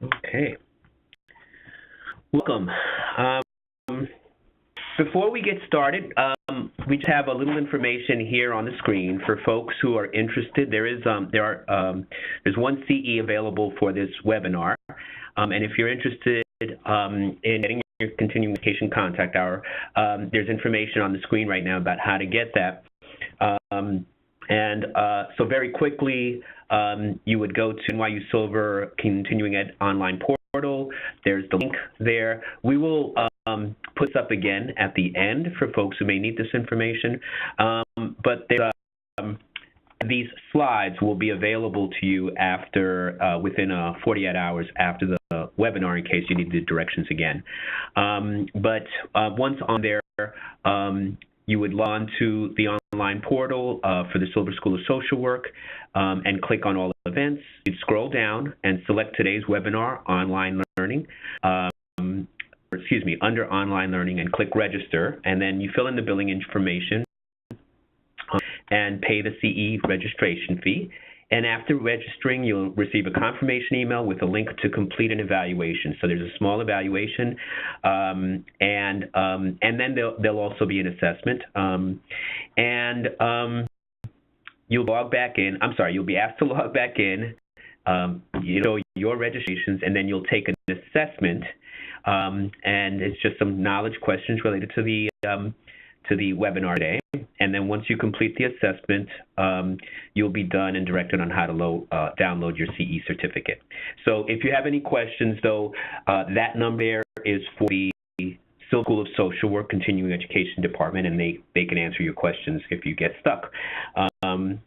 Okay. Welcome. Before we get started, we just have a little information here on the screen for folks who are interested. There's one CE available for this webinar, and if you're interested in getting your continuing education contact hour, there's information on the screen right now about how to get that. So very quickly, you would go to NYU Silver Continuing Ed online portal. There's the link there. We will put this up again at the end for folks who may need this information. But these slides will be available to you after within 48 hours after the webinar in case you need the directions again. But once on there, you would log on to the online portal for the Silver School of Social Work and click on all events. You'd scroll down and select today's webinar, Online Learning, under Online Learning, and click Register, and then you fill in the billing information and pay the CE registration fee. And after registering, you'll receive a confirmation email with a link to complete an evaluation. So there's a small evaluation, and then there'll also be an assessment. You'll log back in. You'll be asked to log back in, your registrations, and then you'll take an assessment. And it's just some knowledge questions related to the webinar today. And then once you complete the assessment, you'll be done and directed on how to download your CE certificate. So if you have any questions, though, that number there is for the Silver School of Social Work Continuing Education Department, and they can answer your questions if you get stuck. And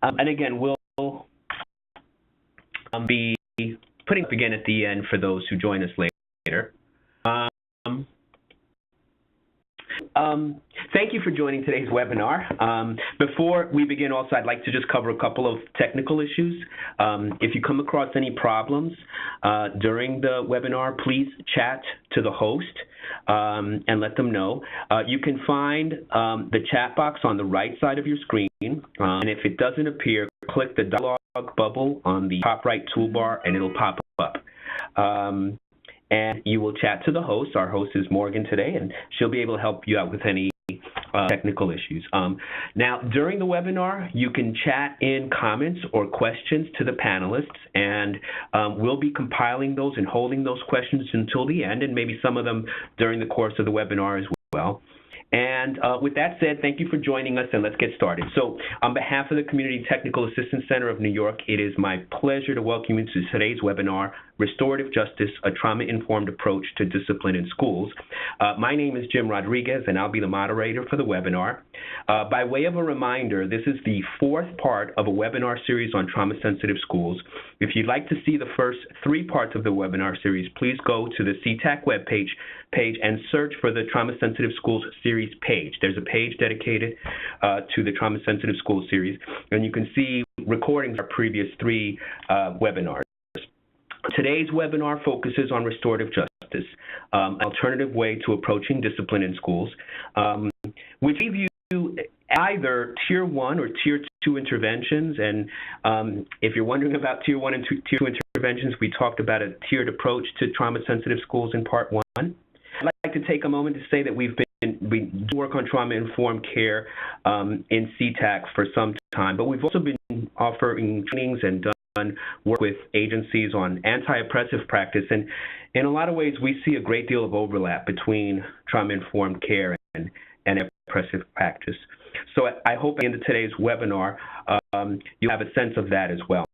again, we'll be putting up again at the end for those who join us later. Thank you for joining today's webinar. Before we begin also, I'd like to just cover a couple of technical issues. If you come across any problems during the webinar, please chat to the host and let them know. You can find the chat box on the right side of your screen, and if it doesn't appear, click the dialog bubble on the top right toolbar and it'll pop up. And you will chat to the host. Our host is Morgan today, and she'll be able to help you out with any technical issues. Now, during the webinar, you can chat in comments or questions to the panelists, and we'll be compiling those and holding those questions until the end, and maybe some of them during the course of the webinar as well. And with that said, thank you for joining us, and let's get started. So on behalf of the Community Technical Assistance Center of New York, it is my pleasure to welcome you to today's webinar, Restorative Justice, a Trauma-Informed Approach to Discipline in Schools. My name is Jim Rodriguez, and I'll be the moderator for the webinar. By way of a reminder, this is the fourth part of a webinar series on trauma-sensitive schools. If you'd like to see the first three parts of the webinar series, please go to the CTAC webpage and search for the Trauma-Sensitive Schools series page. There's a page dedicated to the Trauma-Sensitive Schools series, and you can see recordings of our previous three webinars. Today's webinar focuses on restorative justice, an alternative way to approaching discipline in schools. We give you either Tier 1 or Tier 2 interventions, and if you're wondering about Tier 1 and Tier 2 interventions, we talked about a tiered approach to trauma-sensitive schools in Part 1. I'd like to take a moment to say that we do work on trauma-informed care in CTAC for some time, but we've also been offering trainings and done work with agencies on anti-oppressive practice, and in a lot of ways we see a great deal of overlap between trauma-informed care and oppressive practice. So I hope at the end of today's webinar you have a sense of that as well.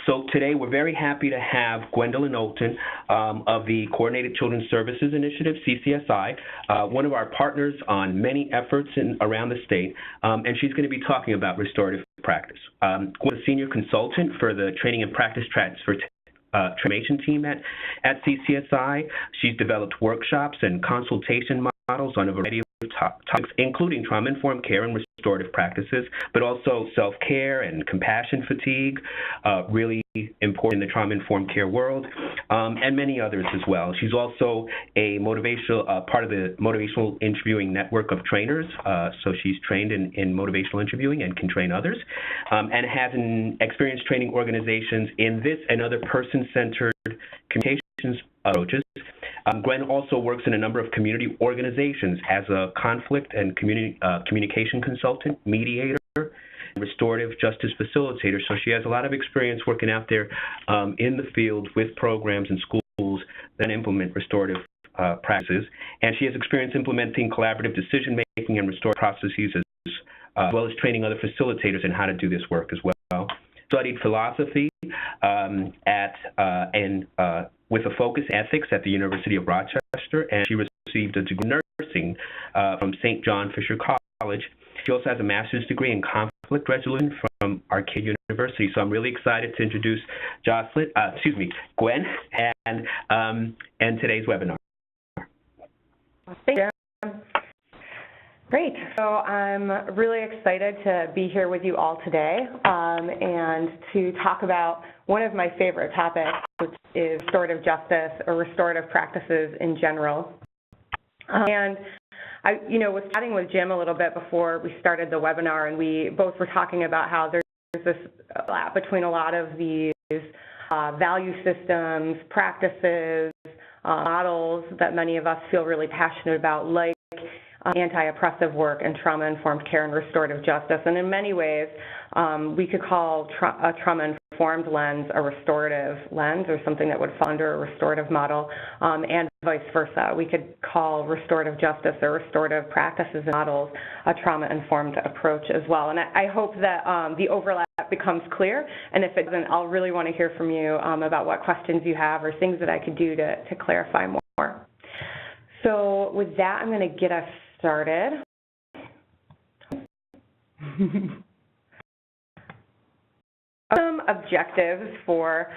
So today we're very happy to have Gwendolyn Olton of the Coordinated Children's Services Initiative, CCSI, one of our partners on many efforts around the state, and she's going to be talking about restorative practice. Gwendolyn's a senior consultant for the Training and Practice Transfer Transformation team at CCSI. She's developed workshops and consultation models on a variety of topics, including trauma-informed care and restorative practices, but also self-care and compassion fatigue, really important in the trauma-informed care world, and many others as well. She's also a part of the motivational interviewing network of trainers, so she's trained in motivational interviewing and can train others, and has an experience training organizations in this and other person-centered communications approaches. Gwen also works in a number of community organizations as a conflict and communication consultant, mediator, and restorative justice facilitator. So she has a lot of experience working out there in the field with programs and schools that implement restorative practices. And she has experience implementing collaborative decision-making and restorative processes as well as training other facilitators in how to do this work as well. Studied philosophy with a focus in ethics at the University of Rochester, and she received a degree in nursing from St. John Fisher College. She also has a master's degree in conflict resolution from Arcadia University. So I'm really excited to introduce Gwen, and today's webinar. Thank you. Great. So I'm really excited to be here with you all today and to talk about one of my favorite topics, which is restorative justice or restorative practices in general. And I, was chatting with Jim a little bit before we started the webinar, and we both were talking about how there's this overlap between a lot of these value systems, practices, models that many of us feel really passionate about, like anti-oppressive work and trauma-informed care and restorative justice. And in many ways, we could call a trauma-informed lens a restorative lens, or something that would fall under a restorative model, and vice versa. We could call restorative justice or restorative practices and models a trauma-informed approach as well. And I hope that the overlap becomes clear, and if it doesn't, I'll really want to hear from you about what questions you have or things that I could do to clarify more. So with that, I'm going to get us started. Some objectives for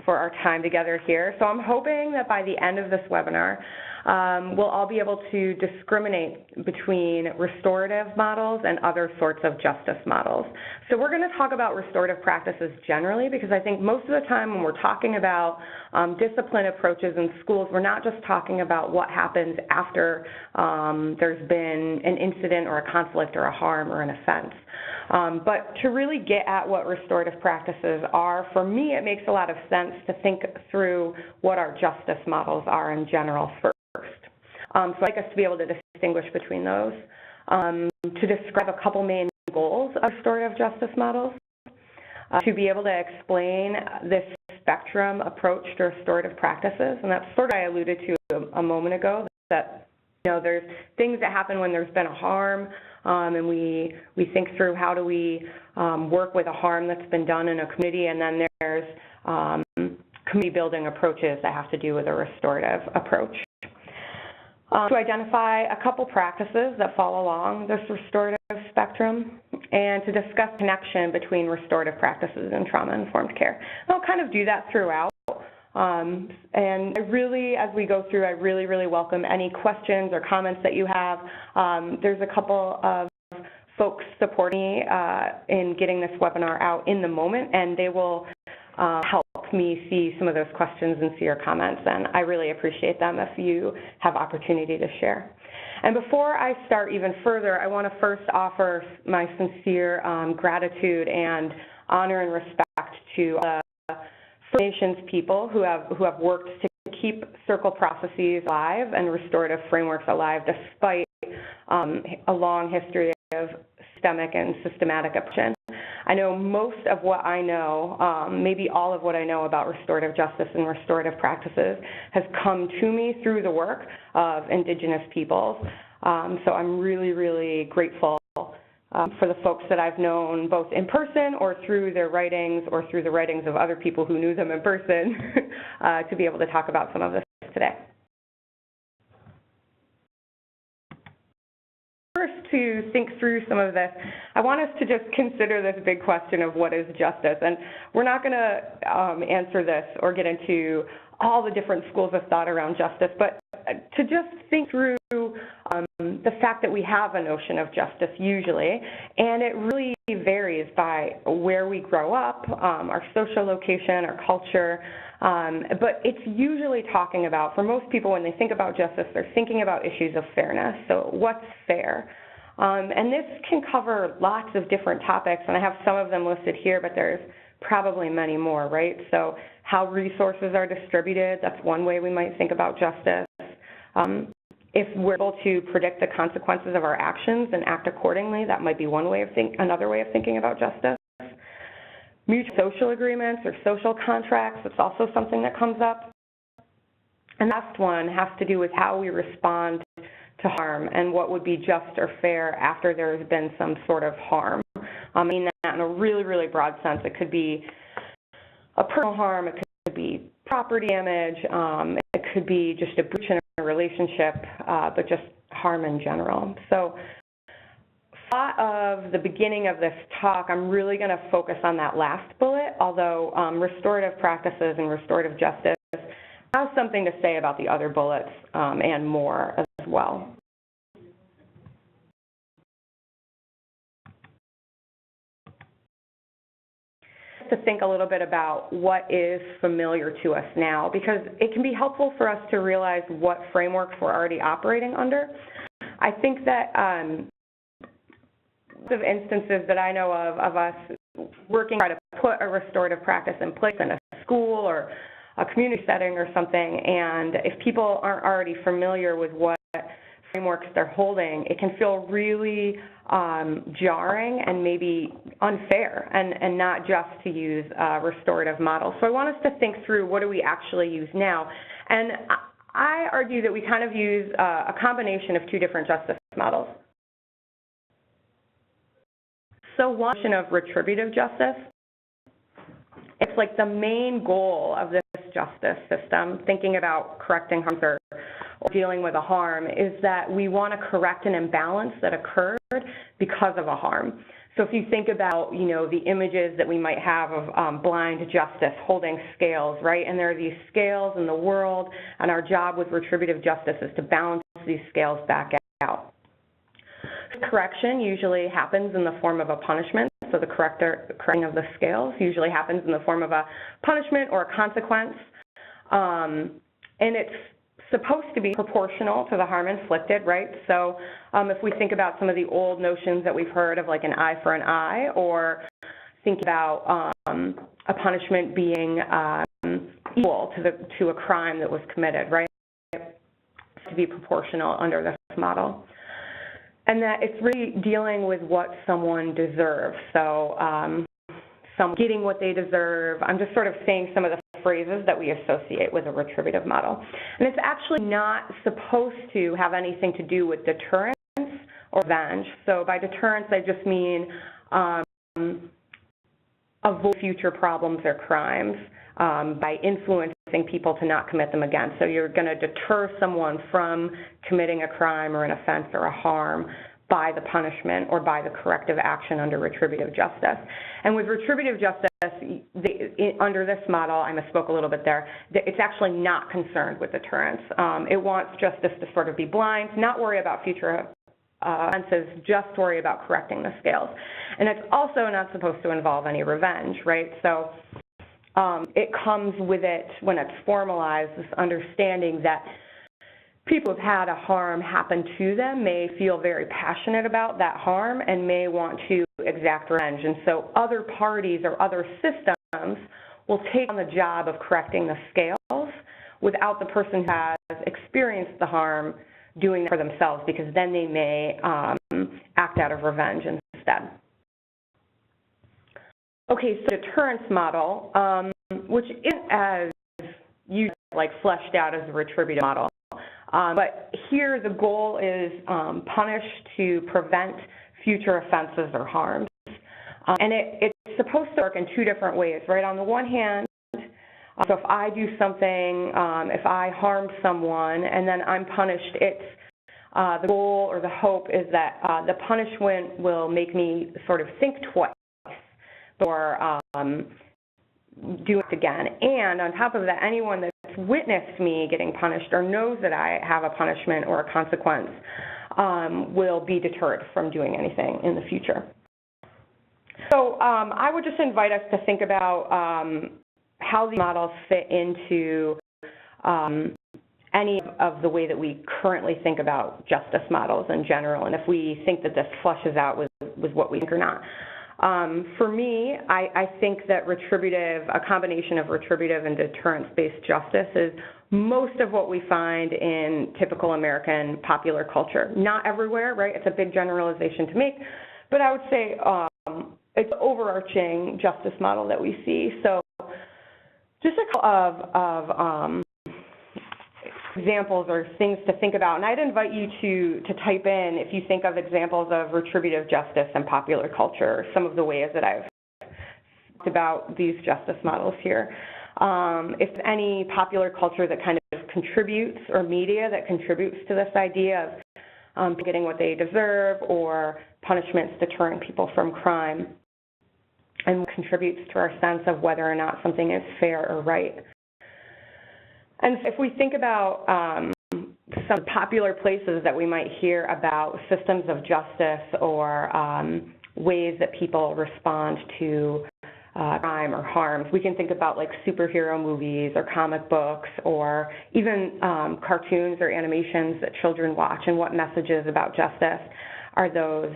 our time together here. So I'm hoping that by the end of this webinar, we'll all be able to discriminate between restorative models and other sorts of justice models. So we're going to talk about restorative practices generally, because I think most of the time when we're talking about discipline approaches in schools, we're not just talking about what happens after there's been an incident or a conflict or a harm or an offense. But to really get at what restorative practices are, for me, it makes a lot of sense to think through what our justice models are in general first. So I'd like us to be able to distinguish between those, to describe a couple main goals of restorative justice models, to be able to explain this spectrum approach to restorative practices, and that's sort of what I alluded to a moment ago, that there's things that happen when there's been a harm, and we think through how do we work with a harm that's been done in a community, and then there's community building approaches that have to do with a restorative approach. To identify a couple practices that fall along this restorative spectrum, and to discuss connection between restorative practices and trauma-informed care. And I'll kind of do that throughout. And I really, as we go through, I really welcome any questions or comments that you have. There's a couple of folks supporting me in getting this webinar out in the moment, and they will help me see some of those questions and see your comments, and I really appreciate them if you have opportunity to share. And before I start even further, I want to first offer my sincere gratitude and honor and respect to First Nations people who have worked to keep circle processes alive and restorative frameworks alive despite a long history of systemic and systematic oppression. I know most of what I know, maybe all of what I know about restorative justice and restorative practices has come to me through the work of Indigenous peoples. So I'm really grateful for the folks that I've known both in person or through their writings or through the writings of other people who knew them in person to be able to talk about some of this today. First, to think through some of this, I want us to just consider this big question of what is justice. And we're not going to answer this or get into all the different schools of thought around justice, but to just think through the fact that we have a notion of justice usually, and it really varies by where we grow up, our social location, our culture, but it's usually talking about, for most people when they think about justice, they're thinking about issues of fairness. So what's fair? And this can cover lots of different topics, and I have some of them listed here, but there's probably many more, right? So how resources are distributed, that's one way we might think about justice. If we're able to predict the consequences of our actions and act accordingly, that might be another way of thinking about justice. Mutual social agreements or social contracts, that's also something that comes up. And the last one has to do with how we respond to harm and what would be just or fair after there's been some sort of harm. I mean that in a really, really broad sense. It could be a personal harm, it could be property damage, it could be just a breach in a relationship, but just harm in general. So a lot of the beginning of this talk, I'm really going to focus on that last bullet, although restorative practices and restorative justice have something to say about the other bullets and more as well. To think a little bit about what is familiar to us now, because it can be helpful for us to realize what frameworks we're already operating under. I think that of instances that I know of us working to try to put a restorative practice in place in a school or a community setting or something, and if people aren't already familiar with what frameworks they're holding, it can feel really jarring and maybe unfair and not just to use restorative models. So I want us to think through what do we actually use now. And I argue that we kind of use a combination of two different justice models. So one notion of retributive justice, it's like the main goal of this justice system, thinking about correcting harms or dealing with a harm, is that we want to correct an imbalance that occurred because of a harm. So if you think about, you know, the images that we might have of blind justice holding scales, right? And there are these scales in the world, and our job with retributive justice is to balance these scales back out. Correction usually happens in the form of a punishment. So the correcting of the scales usually happens in the form of a punishment or a consequence. And it's supposed to be proportional to the harm inflicted, right? So if we think about some of the old notions that we've heard of, like an eye for an eye, or think about a punishment being equal to a crime that was committed, right? To be proportional under this model. And that it's really dealing with what someone deserves. So someone getting what they deserve. I'm just sort of saying some of the phrases that we associate with a retributive model. And it's actually not supposed to have anything to do with deterrence or revenge. So by deterrence, I just mean avoid future problems or crimes by influencing people to not commit them again. So you're going to deter someone from committing a crime or an offense or a harm by the punishment or by the corrective action under retributive justice. And with retributive justice, under this model, I misspoke a little bit there, it's actually not concerned with deterrence. It wants justice to sort of be blind, not worry about future offenses, just worry about correcting the scales. And it's also not supposed to involve any revenge, right? So it comes with it, when it's formalized, this understanding that people who've had a harm happen to them may feel very passionate about that harm and may want to exact revenge. And so other parties or other systems will take on the job of correcting the scales without the person who has experienced the harm doing that for themselves, because then they may act out of revenge instead. Okay, so deterrence model, which isn't as usually like fleshed out as a retributive model. But here the goal is punish to prevent future offenses or harms. And it's supposed to work in two different ways, right? On the one hand, so if I do something, if I harm someone and then I'm punished, it's the goal or the hope is that the punishment will make me sort of think twice before do it again. And on top of that, anyone that's witnessed me getting punished or knows that I have a punishment or a consequence will be deterred from doing anything in the future. So I would just invite us to think about how these models fit into any of the way that we currently think about justice models in general, and if we think that this flushes out with what we think or not. For me, I think that a combination of retributive and deterrence-based justice is most of what we find in typical American popular culture. Not everywhere, right? It's a big generalization to make, but I would say it's an overarching justice model that we see. So just a couple of examples or things to think about, and I'd invite you to type in, if you think of examples of retributive justice in popular culture, some of the ways that I've talked about these justice models here. If any popular culture that kind of contributes, or media that contributes to this idea of getting what they deserve, or punishments deterring people from crime, and contributes to our sense of whether or not something is fair or right. And if we think about some popular places that we might hear about systems of justice or ways that people respond to crime or harms, we can think about like superhero movies or comic books or even cartoons or animations that children watch, and what messages about justice are those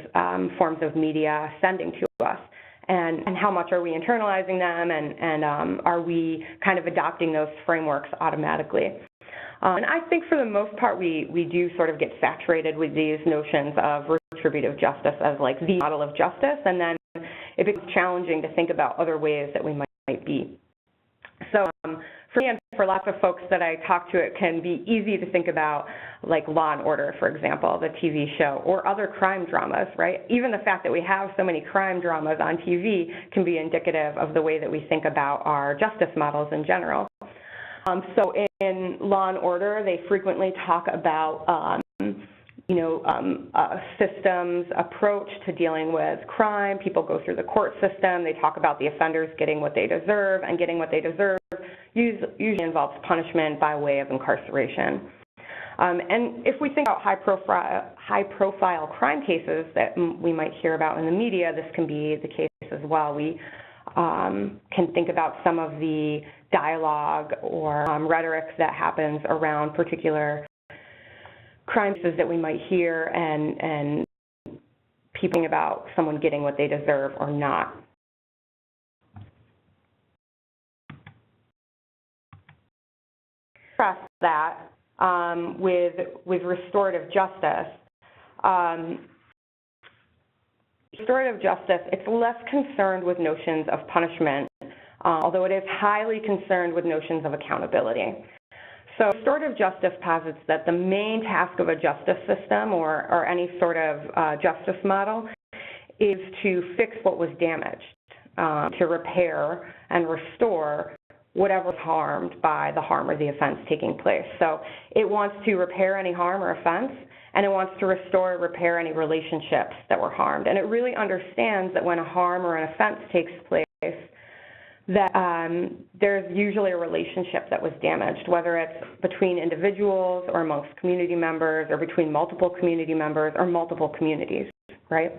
forms of media sending to us. And how much are we internalizing them, and are we kind of adopting those frameworks automatically? And I think for the most part, we do sort of get saturated with these notions of retributive justice as like the model of justice, and then it becomes challenging to think about other ways that we might be. So for me and for lots of folks that I talk to, it can be easy to think about like Law and Order, for example, the TV show, or other crime dramas, right? Even the fact that we have so many crime dramas on TV can be indicative of the way that we think about our justice models in general. So in Law and Order, they frequently talk about a systems approach to dealing with crime. People go through the court system. They talk about the offenders getting what they deserve, and getting what they deserve usually involves punishment by way of incarceration. And if we think about high-profile crime cases that we might hear about in the media, this can be the case as well. We can think about some of the dialogue or rhetoric that happens around particular crime cases that we might hear, and people about someone getting what they deserve or not. Contrast that with restorative justice. Restorative justice, it's less concerned with notions of punishment, although it is highly concerned with notions of accountability. So restorative justice posits that the main task of a justice system or any sort of justice model is to fix what was damaged, to repair and restore whatever was harmed by the harm or the offense taking place. So it wants to repair any harm or offense, and it wants to restore or repair any relationships that were harmed. And it really understands that when a harm or an offense takes place, that there's usually a relationship that was damaged, whether it's between individuals or amongst community members, or between multiple community members or multiple communities, right?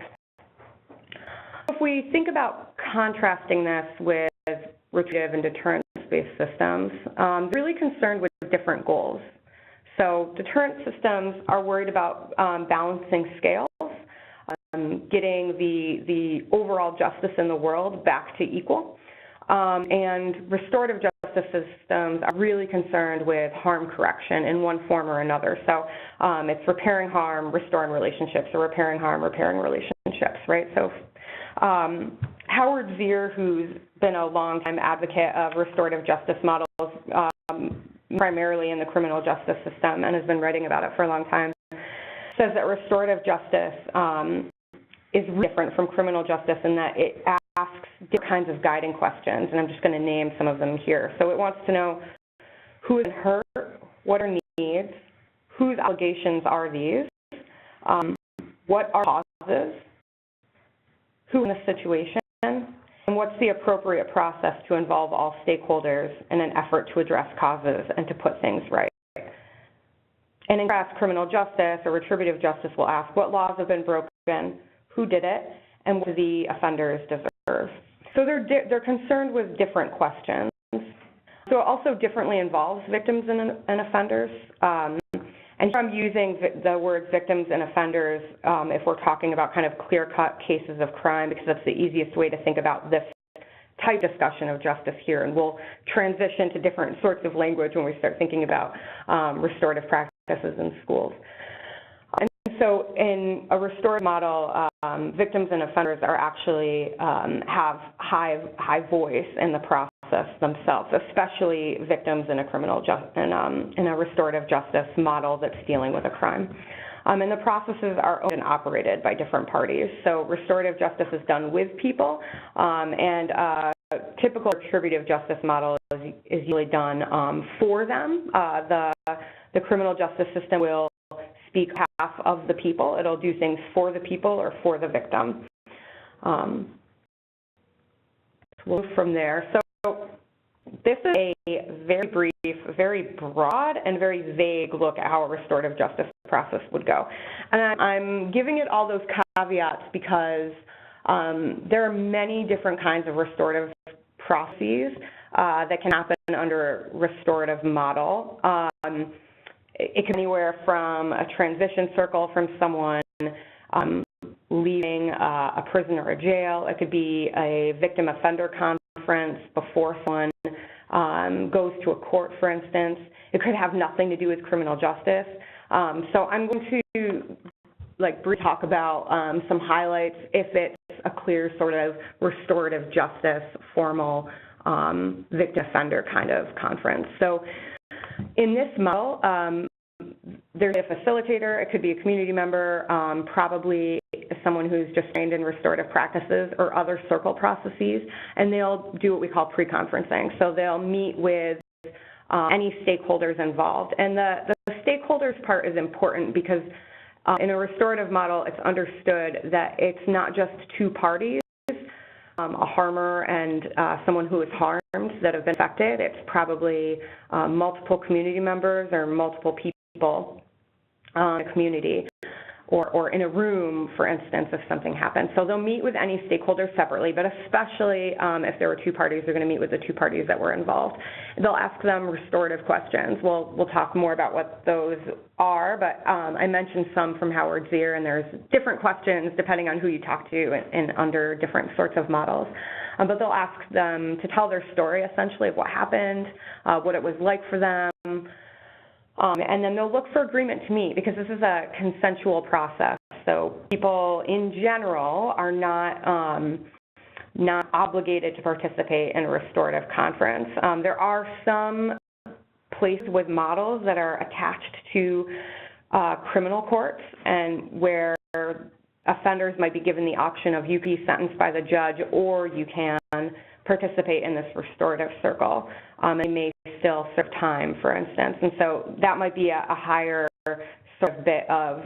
If we think about contrasting this with retributive and deterrence-based systems, really concerned with different goals. So deterrent systems are worried about balancing scales, getting the overall justice in the world back to equal. And restorative justice systems are really concerned with harm correction in one form or another. So it's repairing harm, restoring relationships, or repairing harm, repairing relationships, right? So Howard Zier, who's been a long-time advocate of restorative justice models, primarily in the criminal justice system, and has been writing about it for a long time, says that restorative justice is different from criminal justice in that it asks different kinds of guiding questions, and I'm just going to name some of them here. So it wants to know who is hurt, what are needs, whose obligations are these, what are causes, who in the situation, and what's the appropriate process to involve all stakeholders in an effort to address causes and to put things right? And in criminal justice or retributive justice will ask what laws have been broken, who did it, and what do the offenders deserve? So they're concerned with different questions. So it also differently involves victims and offenders. And here I'm using the words victims and offenders if we're talking about kind of clear-cut cases of crime, because that's the easiest way to think about this type of discussion of justice here. And we'll transition to different sorts of language when we start thinking about restorative practices in schools. And so in a restorative model, victims and offenders are actually have high voice in the process themselves, especially victims in a restorative justice model that's dealing with a crime. And the processes are owned and operated by different parties. So restorative justice is done with people, and typical retributive justice model is usually done for them. The criminal justice system will speak on behalf of the people. It'll do things for the people or for the victim. We'll move from there. So this is a very brief, very broad, and very vague look at how a restorative justice process would go. And I'm giving it all those caveats because there are many different kinds of restorative processes that can happen under a restorative model. It can be anywhere from a transition circle from someone leaving a prison or a jail. It could be a victim offender conference before someone goes to a court, for instance. It could have nothing to do with criminal justice. So I'm going to briefly talk about some highlights if it's a clear sort of restorative justice formal victim offender kind of conference. So in this model, there's a facilitator. It could be a community member, probably someone who's just trained in restorative practices or other circle processes, and they'll do what we call pre-conferencing. So they'll meet with any stakeholders involved. And the stakeholders part is important because in a restorative model, it's understood that it's not just two parties, a harmer and someone who is harmed that have been affected. It's probably multiple community members or multiple people in a community or in a room, for instance, if something happens. So they'll meet with any stakeholders separately, but especially if there were two parties, they're going to meet with the two parties that were involved. They'll ask them restorative questions. We'll talk more about what those are, but I mentioned some from Howard Zier, and there's different questions depending on who you talk to and under different sorts of models. But they'll ask them to tell their story, essentially, of what happened, what it was like for them, and then they'll look for agreement to meet, because this is a consensual process. So people in general are not obligated to participate in a restorative conference. There are some places with models that are attached to criminal courts, and where offenders might be given the option of you can be sentenced by the judge or you can participate in this restorative circle. And they may still serve time, for instance. And so that might be a higher sort of bit of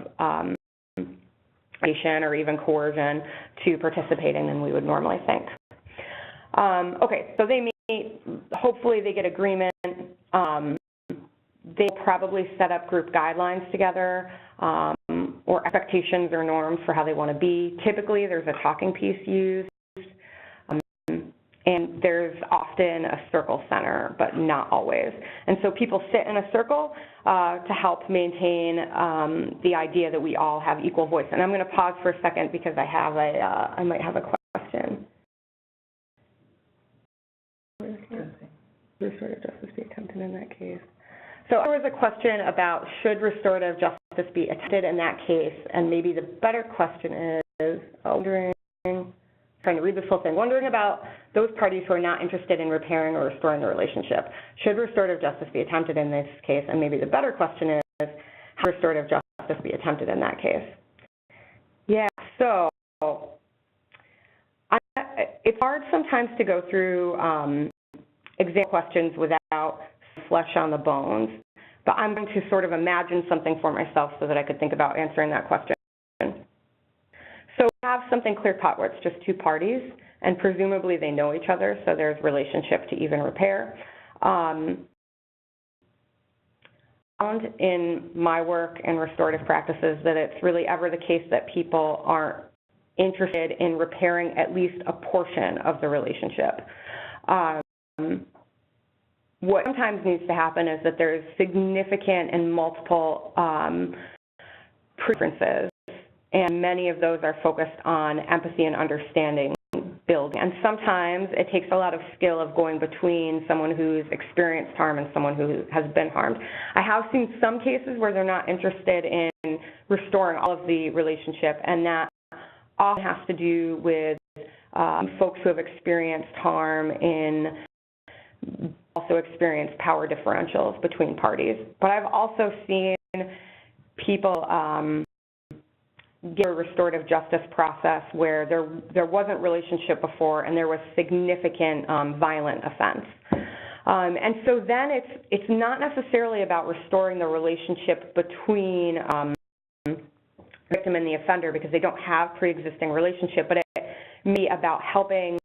or even coercion to participating than we would normally think. Okay, so they meet, hopefully they get agreement. They'll probably set up group guidelines together or expectations or norms for how they want to be. Typically, there's a talking piece used. And there's often a circle center, but not always. And so people sit in a circle to help maintain the idea that we all have equal voice. And I'm going to pause for a second because I might have a question. Restorative justice be attempted in that case? So there was a question about should restorative justice be attempted in that case, and maybe the better question is trying to read this whole thing, wondering about those parties who are not interested in repairing or restoring the relationship. Should restorative justice be attempted in this case? And maybe the better question is, how restorative justice be attempted in that case? Yeah, so it's hard sometimes to go through example questions without flesh on the bones, but I'm going to sort of imagine something for myself so that I could think about answering that question. So we have something clear-cut where it's just two parties, and presumably they know each other, so there's relationship to even repair. Found in my work and restorative practices that it's really ever the case that people aren't interested in repairing at least a portion of the relationship. What sometimes needs to happen is that there's significant and multiple preferences, and many of those are focused on empathy and understanding building. And sometimes it takes a lot of skill of going between someone who's experienced harm and someone who has been harmed. I have seen some cases where they're not interested in restoring all of the relationship, and that often has to do with folks who have experienced harm in also experienced power differentials between parties. But I've also seen people get a restorative justice process where there wasn't relationship before and there was significant violent offense. And so then it's not necessarily about restoring the relationship between the victim and the offender because they don't have pre-existing relationship, but it may be about helping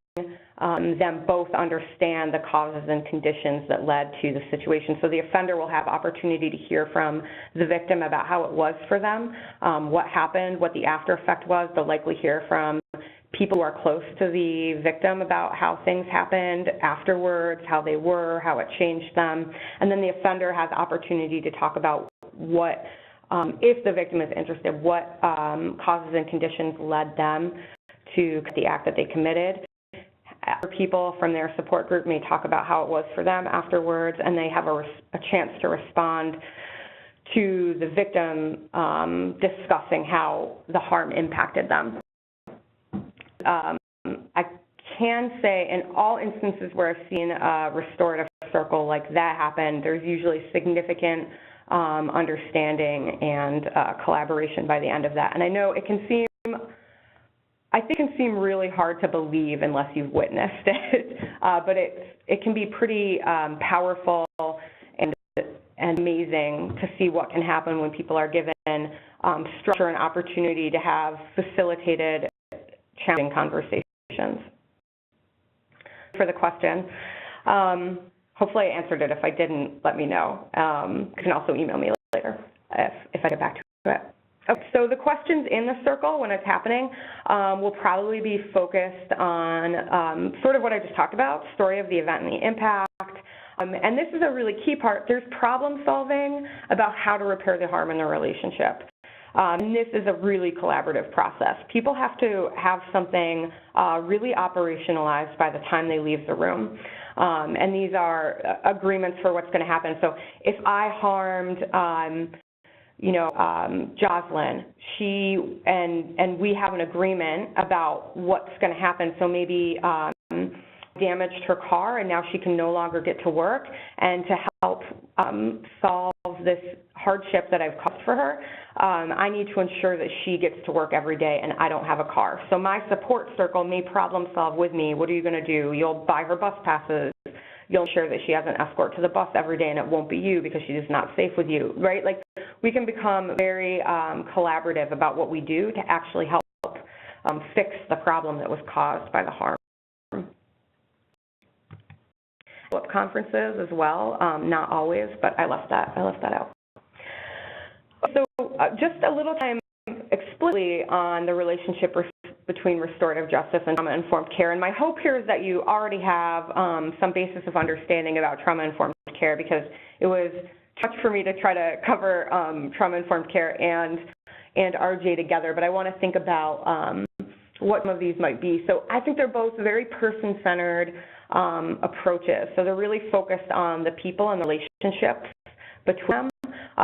them both understand the causes and conditions that led to the situation. So the offender will have opportunity to hear from the victim about how it was for them, what happened, what the after effect was. They'll likely hear from people who are close to the victim about how things happened afterwards, how they were, how it changed them. And then the offender has opportunity to talk about what, if the victim is interested, what causes and conditions led them to the act that they committed. People from their support group may talk about how it was for them afterwards, and they have a chance to respond to the victim discussing how the harm impacted them. I can say in all instances where I've seen a restorative circle like that happen, there's usually significant understanding and collaboration by the end of that. And I know it can seem really hard to believe unless you've witnessed it, but it can be pretty powerful and amazing to see what can happen when people are given structure and opportunity to have facilitated challenging conversations. For the question, hopefully I answered it. If I didn't, let me know. You can also email me later if I get back to it. Okay, so the questions in the circle when it's happening will probably be focused on sort of what I just talked about, story of the event and the impact. And this is a really key part. There's problem solving about how to repair the harm in the relationship. And this is a really collaborative process. People have to have something really operationalized by the time they leave the room. And these are agreements for what's going to happen. So if I harmed Jocelyn, and we have an agreement about what's going to happen. So maybe damaged her car and now she can no longer get to work. And to help solve this hardship that I've caused for her, I need to ensure that she gets to work every day and I don't have a car. So my support circle may problem solve with me. What are you going to do? You'll buy her bus passes. You'll ensure that she has an escort to the bus every day and it won't be you because she is not safe with you, right? Like, we can become very collaborative about what we do to actually help fix the problem that was caused by the harm. Conferences as well, not always, but I left that out. So just a little time explicitly on the relationship between restorative justice and trauma-informed care. And my hope here is that you already have some basis of understanding about trauma-informed care, because it was tough for me to try to cover trauma-informed care and RJ together, but I want to think about what some of these might be. So I think they're both very person-centered approaches. So they're really focused on the people and the relationships between them.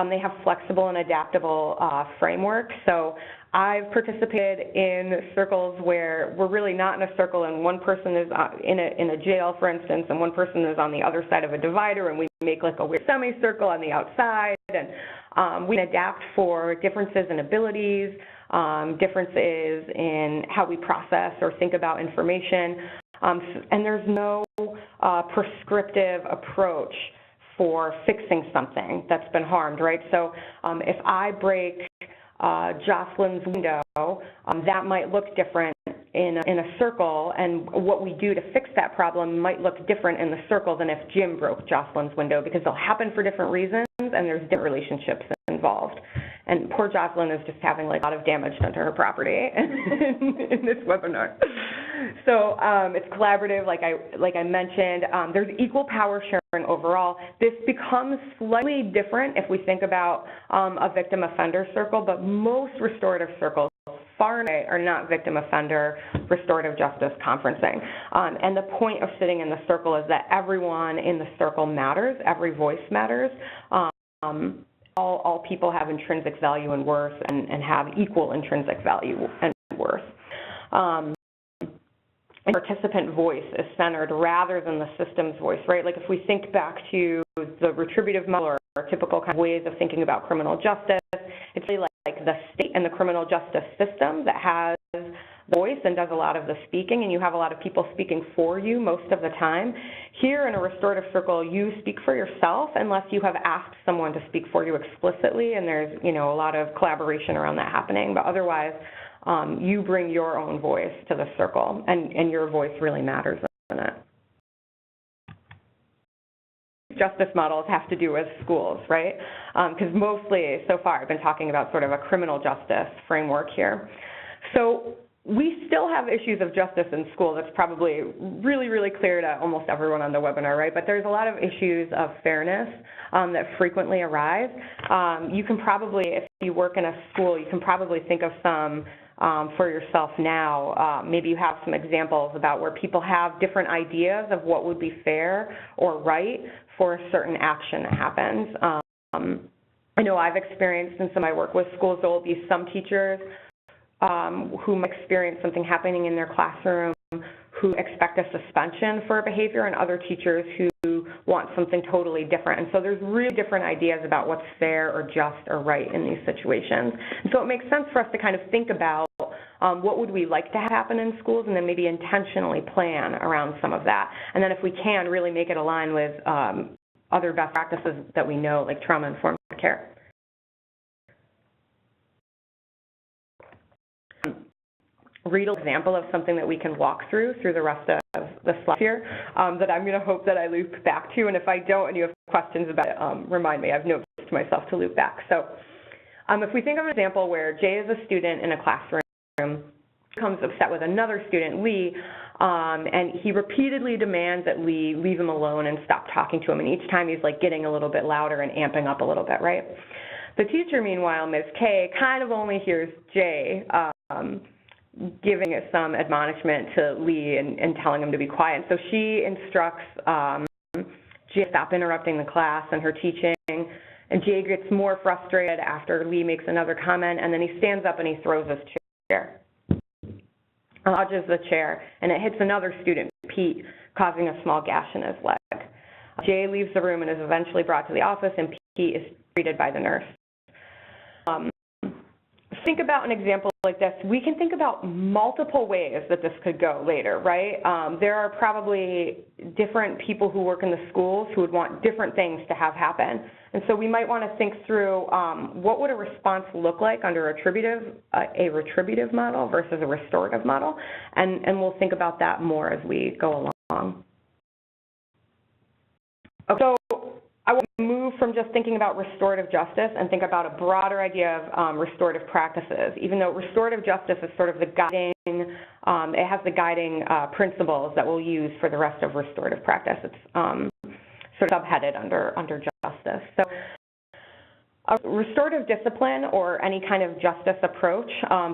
They have flexible and adaptable frameworks. So I've participated in circles where we're really not in a circle and one person is in a jail, for instance, and one person is on the other side of a divider, and we make like a weird semicircle on the outside, and we adapt for differences in abilities, differences in how we process or think about information, and there's no prescriptive approach for fixing something that's been harmed, right? So if I break Jocelyn's window, that might look different in a circle, and what we do to fix that problem might look different in the circle than if Jim broke Jocelyn's window, because they'll happen for different reasons and there's different relationships involved. And poor Jocelyn is just having like a lot of damage done to her property in this webinar. So it's collaborative, like I mentioned. There's equal power sharing overall. This becomes slightly different if we think about a victim offender circle, but most restorative circles far and away are not victim offender restorative justice conferencing. And the point of sitting in the circle is that everyone in the circle matters, every voice matters. All people have intrinsic value and worth and have equal intrinsic value and worth. And participant voice is centered rather than the system's voice, right? Like if we think back to the retributive model or typical kind of ways of thinking about criminal justice, it's really like the state and the criminal justice system that has voice and does a lot of the speaking, and you have a lot of people speaking for you most of the time. Here in a restorative circle, you speak for yourself unless you have asked someone to speak for you explicitly, and there's, you know, a lot of collaboration around that happening, but otherwise, you bring your own voice to the circle, and your voice really matters in it. Justice models have to do with schools, right? Because mostly, so far, I've been talking about sort of a criminal justice framework here. So we still have issues of justice in school. That's probably really, really clear to almost everyone on the webinar, right? But there's a lot of issues of fairness that frequently arise. You can probably, if you work in a school, you can probably think of some for yourself now. Maybe you have some examples about where people have different ideas of what would be fair or right for a certain action that happens. I know I've experienced in some of my work with schools, there will be some teachers who might experience something happening in their classroom who expect a suspension for a behavior, and other teachers who want something totally different. And so there's really different ideas about what's fair or just or right in these situations. And so it makes sense for us to kind of think about what would we like to have happen in schools, and then maybe intentionally plan around some of that. And then if we can, really make it align with other best practices that we know, like trauma-informed care. Read an example of something that we can walk through the rest of the slides here that I'm going to hope that I loop back to, and if I don't and you have questions about it, remind me. I've noticed to myself to loop back. So if we think of an example where Jay is a student in a classroom, becomes upset with another student, Lee, and he repeatedly demands that Lee leave him alone and stop talking to him, and each time he's like getting a little bit louder and amping up a little bit, right? The teacher, meanwhile, Ms. K, kind of only hears Jay giving it some admonishment to Lee and telling him to be quiet. So she instructs Jay to stop interrupting the class and her teaching, and Jay gets more frustrated after Lee makes another comment, and then he stands up and he throws his chair. Dodges the chair, and it hits another student, Pete, causing a small gash in his leg. Jay leaves the room and is eventually brought to the office, and Pete is treated by the nurse. Think about an example like this. We can think about multiple ways that this could go later, right? There are probably different people who work in the schools who would want different things to have happen. And so we might want to think through what would a response look like under a retributive model versus a restorative model, and we'll think about that more as we go along. Okay, so I want to move from just thinking about restorative justice and think about a broader idea of restorative practices. Even though restorative justice is sort of the guiding, it has the guiding principles that we'll use for the rest of restorative practice. It's sort of subheaded under justice. So a restorative discipline or any kind of justice approach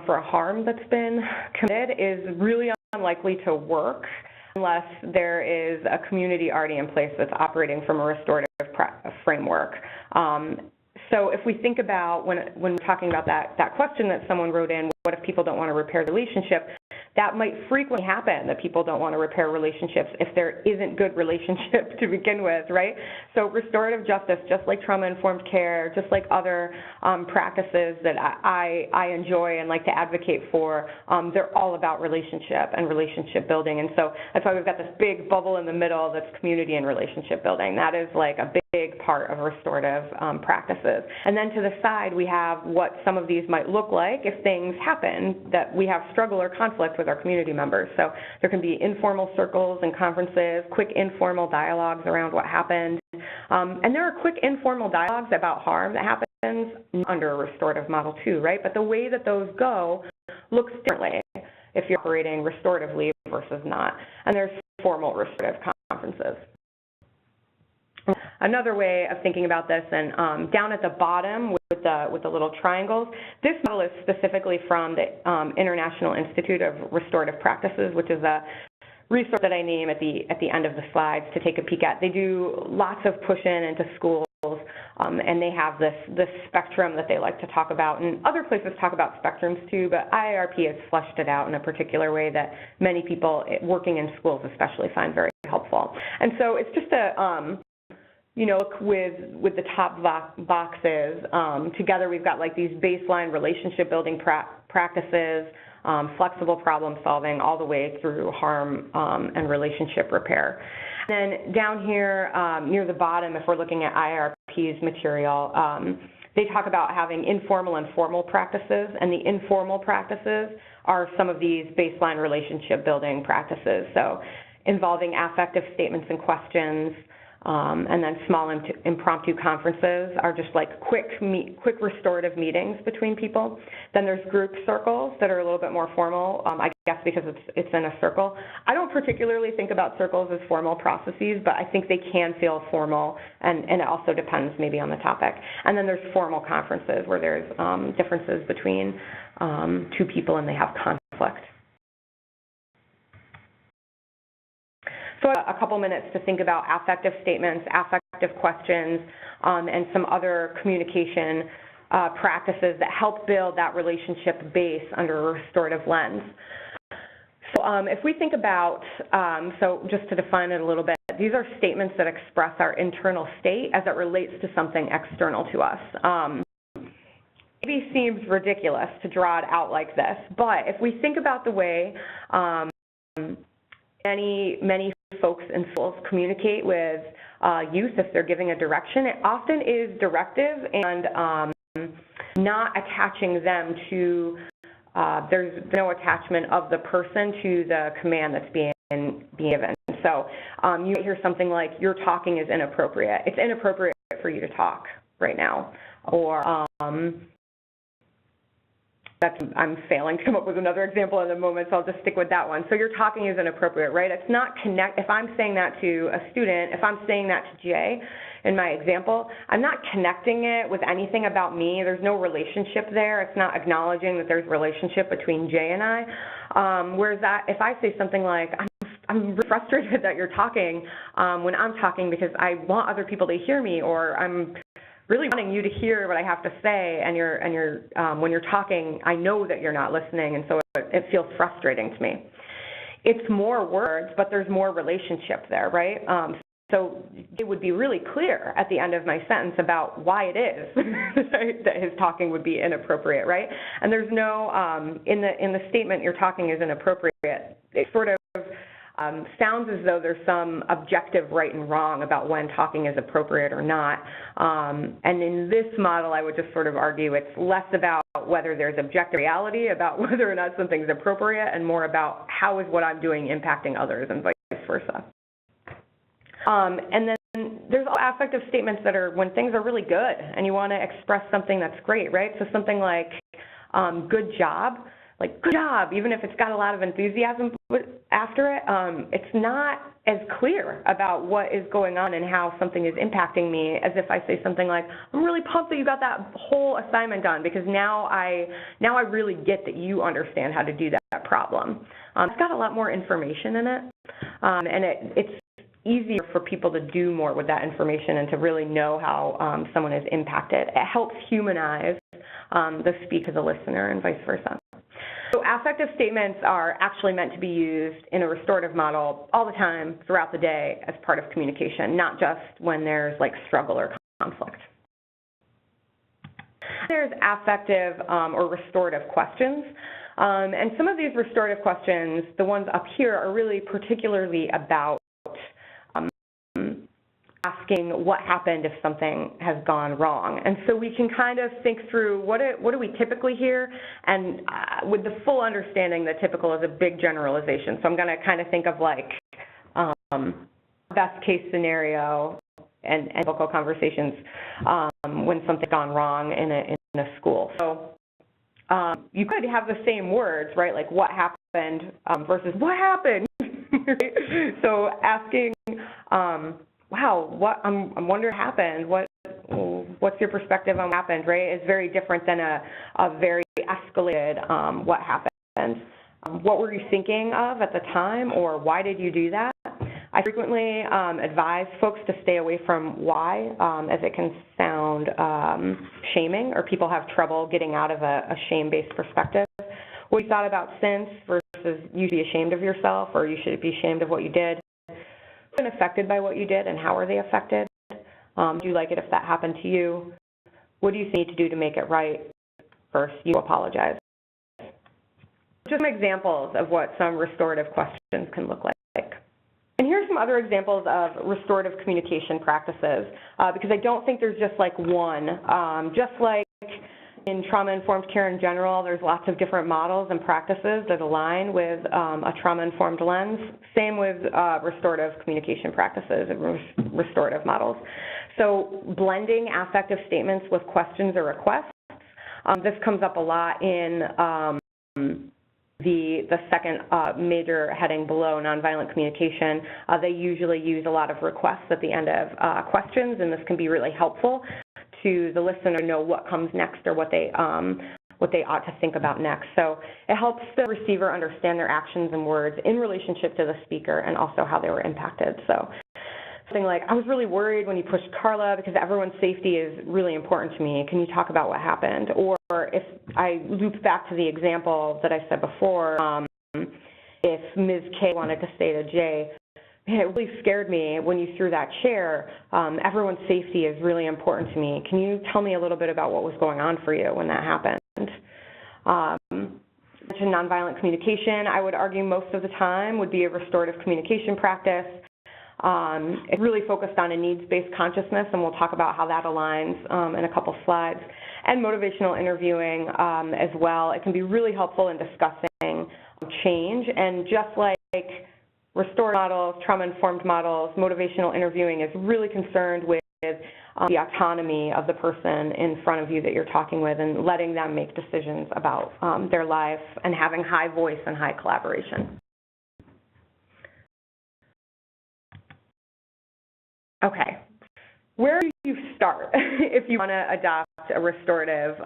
for a harm that's been committed is really unlikely to work unless there is a community already in place that's operating from a restorative framework. So if we think about when we're talking about that question that someone wrote in, what if people don't want to repair the relationship? That might frequently happen, that people don't want to repair relationships if there isn't good relationship to begin with, right? So restorative justice, just like trauma-informed care, just like other practices that I enjoy and like to advocate for, they're all about relationship and relationship building. And so that's why we've got this big bubble in the middle that's community and relationship building. That is like a big part of restorative practices. And then to the side, we have what some of these might look like if things happen that we have struggle or conflict with our community members. So there can be informal circles and conferences, quick informal dialogues around what happened. And there are quick informal dialogues about harm that happens under a restorative model too, right? But the way that those go looks differently if you're operating restoratively versus not. And there's formal restorative conferences. Another way of thinking about this, and down at the bottom with the little triangles, this model is specifically from the International Institute of Restorative Practices, which is a resource that I name at the end of the slides to take a peek at. They do lots of push-in into schools, and they have this spectrum that they like to talk about, and other places talk about spectrums too, but IIRP has fleshed it out in a particular way that many people working in schools especially find very helpful. And so it's just a look with the top boxes. Together we've got like these baseline relationship building practices, flexible problem solving all the way through harm and relationship repair. And then down here near the bottom, if we're looking at IIRP's material, they talk about having informal and formal practices, and the informal practices are some of these baseline relationship building practices. So involving affective statements and questions, and then small impromptu conferences are just like quick restorative meetings between people. Then there's group circles that are a little bit more formal, I guess because it's in a circle. I don't particularly think about circles as formal processes, but I think they can feel formal, and it also depends maybe on the topic. And then there's formal conferences where there's differences between two people and they have conflict. So a couple minutes to think about affective statements, affective questions, and some other communication practices that help build that relationship base under a restorative lens. So if we think about, so just to define it a little bit, these are statements that express our internal state as it relates to something external to us. Maybe seems ridiculous to draw it out like this, but if we think about the way many folks in schools communicate with youth if they're giving a direction, it often is directive and not attaching them to, there's no attachment of the person to the command that's being given. So you might hear something like, your talking is inappropriate. It's inappropriate for you to talk right now. Or I'm failing to come up with another example in a moment, so I'll just stick with that one. So your talking is inappropriate, right? It's not if I'm saying that to a student, if I'm saying that to Jay in my example, I'm not connecting it with anything about me. There's no relationship there. It's not acknowledging that there's a relationship between Jay and I. Whereas if I say something like, I'm frustrated that you're talking when I'm talking because I want other people to hear me, or I'm really wanting you to hear what I have to say, and when you're talking, I know that you're not listening, and so it feels frustrating to me. It's more words, but there's more relationship there, right? So it would be really clear at the end of my sentence about why it is that his talking would be inappropriate, right? And there's no, in the statement, your talking is inappropriate, it sort of sounds as though there's some objective right and wrong about when talking is appropriate or not. And in this model, I would just sort of argue it's less about whether there's objective reality about whether or not something's appropriate, and more about how is what I'm doing impacting others, and vice versa. And then there's all affective statements that are when things are really good and you want to express something that's great, right? So something like good job. Like, good job, even if it's got a lot of enthusiasm after it, it's not as clear about what is going on and how something is impacting me as if I say something like, I'm really pumped that you got that whole assignment done, because now I really get that you understand how to do that problem. It's got a lot more information in it, and it's easier for people to do more with that information and to really know how someone is impacted. It helps humanize the speaker to the listener and vice versa. So affective statements are actually meant to be used in a restorative model all the time throughout the day as part of communication, not just when there's like struggle or conflict. There's affective or restorative questions. And some of these restorative questions, the ones up here, are really particularly about asking what happened if something has gone wrong. And so we can kind of think through what do we typically hear, and with the full understanding that typical is a big generalization. So I'm going to kind of think of like best case scenario and typical conversations when something's gone wrong in a school. So you could have the same words, right? Like what happened versus what happened. Right? So asking, wow, what I wonder what happened. What's your perspective on what happened? Right? Is very different than a very escalated what happened. What were you thinking of at the time, or why did you do that? I frequently advise folks to stay away from why, as it can sound shaming, or people have trouble getting out of a shame-based perspective. What you thought about since versus you should be ashamed of yourself, or you should be ashamed of what you did. Who's been affected by what you did, and how are they affected? Do you like it if that happened to you? What do you need to do to make it right versus you apologize? Just some examples of what some restorative questions can look like. And here's some other examples of restorative communication practices, because I don't think there's just like one. Just like in trauma-informed care in general, there's lots of different models and practices that align with a trauma-informed lens. Same with restorative communication practices and restorative models. So blending affective statements with questions or requests. This comes up a lot in the second major heading below, nonviolent communication. They usually use a lot of requests at the end of questions, and this can be really helpful to the listener to know what comes next, or what they ought to think about next. So it helps the receiver understand their actions and words in relationship to the speaker, and also how they were impacted. So something like, I was really worried when you pushed Carla because everyone's safety is really important to me. Can you talk about what happened? Or if I loop back to the example that I said before, if Ms. K wanted to say to J, it really scared me when you threw that chair. Everyone's safety is really important to me. Can you tell me a little bit about what was going on for you when that happened? Nonviolent communication, I would argue most of the time would be a restorative communication practice. It's really focused on a needs-based consciousness, and we'll talk about how that aligns in a couple slides. And motivational interviewing as well. It can be really helpful in discussing change, and just like restorative models, trauma-informed models, motivational interviewing is really concerned with the autonomy of the person in front of you that you're talking with, and letting them make decisions about their life, and having high voice and high collaboration. Okay, where do you start if you want to adopt a restorative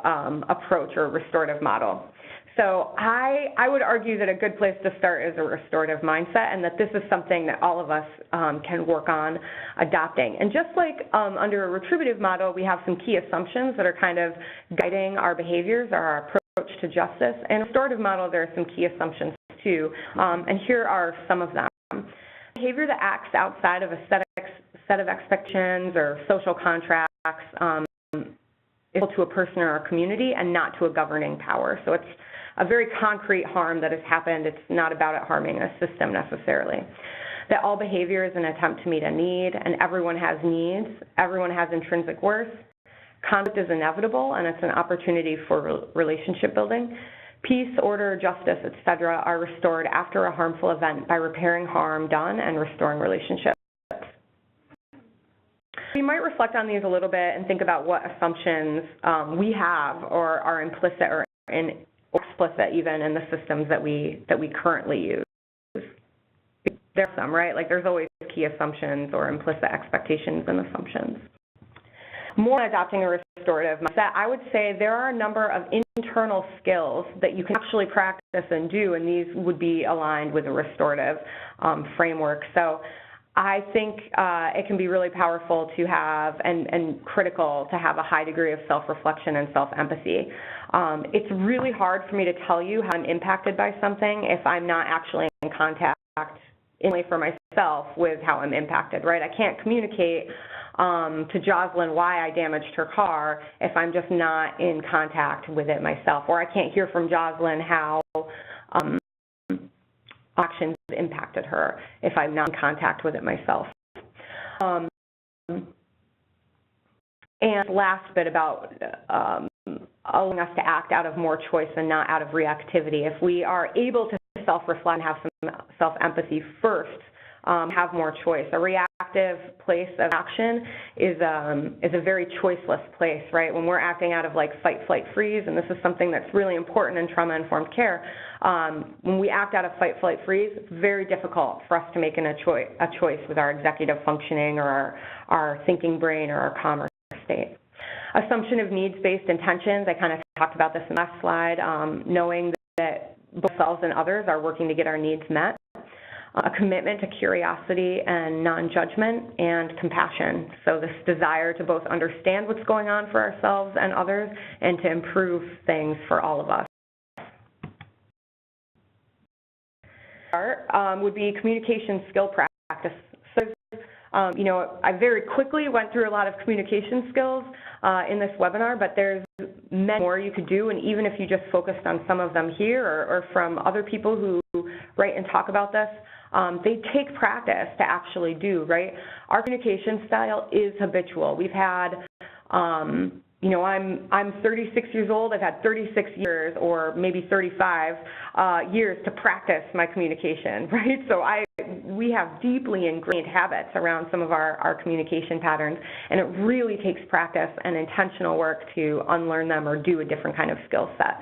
approach or a restorative model? So I would argue that a good place to start is a restorative mindset, and that this is something that all of us can work on adopting. And just like under a retributive model, we have some key assumptions that are kind of guiding our behaviors or our approach to justice. In a restorative model, there are some key assumptions too, and here are some of them. Behavior that acts outside of a set of expectations or social contracts is to a person or a community, and not to a governing power. So it's a very concrete harm that has happened. It's not about it harming a system necessarily. That all behavior is an attempt to meet a need, and everyone has needs. Everyone has intrinsic worth. Conflict is inevitable, and it's an opportunity for relationship building. Peace, order, justice, etc. are restored after a harmful event by repairing harm done and restoring relationships. We might reflect on these a little bit and think about what assumptions we have, or are implicit or explicit even in the systems that we currently use. There are some, right? Like there's always key assumptions or implicit expectations and assumptions. More adopting a restorative mindset, I would say there are a number of internal skills that you can actually practice and do, and these would be aligned with a restorative framework. So I think it can be really powerful to have, and critical to have, a high degree of self-reflection and self-empathy. It's really hard for me to tell you how I'm impacted by something if I'm not actually in contact, only for myself, with how I'm impacted, right? I can't communicate to Jocelyn why I damaged her car if I'm just not in contact with it myself, or I can't hear from Jocelyn how actions impacted her if I'm not in contact with it myself. And last bit about allowing us to act out of more choice and not out of reactivity. If we are able to self-reflect and have some self-empathy first, have more choice. A reactive place of action is a very choiceless place, right? When we're acting out of like fight, flight, freeze, and this is something that's really important in trauma-informed care, when we act out of fight, flight, freeze, it's very difficult for us to make a choice with our executive functioning or our thinking brain or our commerce state. Assumption of needs-based intentions, I kind of talked about this in the last slide, knowing that both ourselves and others are working to get our needs met. A commitment to curiosity and non-judgment, and compassion. So this desire to both understand what's going on for ourselves and others and to improve things for all of us. Would be communication skill practice. So, you know, I very quickly went through a lot of communication skills in this webinar, but there's many more you could do, and even if you just focused on some of them here or from other people who write and talk about this, they take practice to actually do, right? Our communication style is habitual. We've had, you know, I'm 36 years old. I've had 36 years or maybe 35 years to practice my communication, right? So we have deeply ingrained habits around some of our communication patterns, and it really takes practice and intentional work to unlearn them or do a different kind of skill set.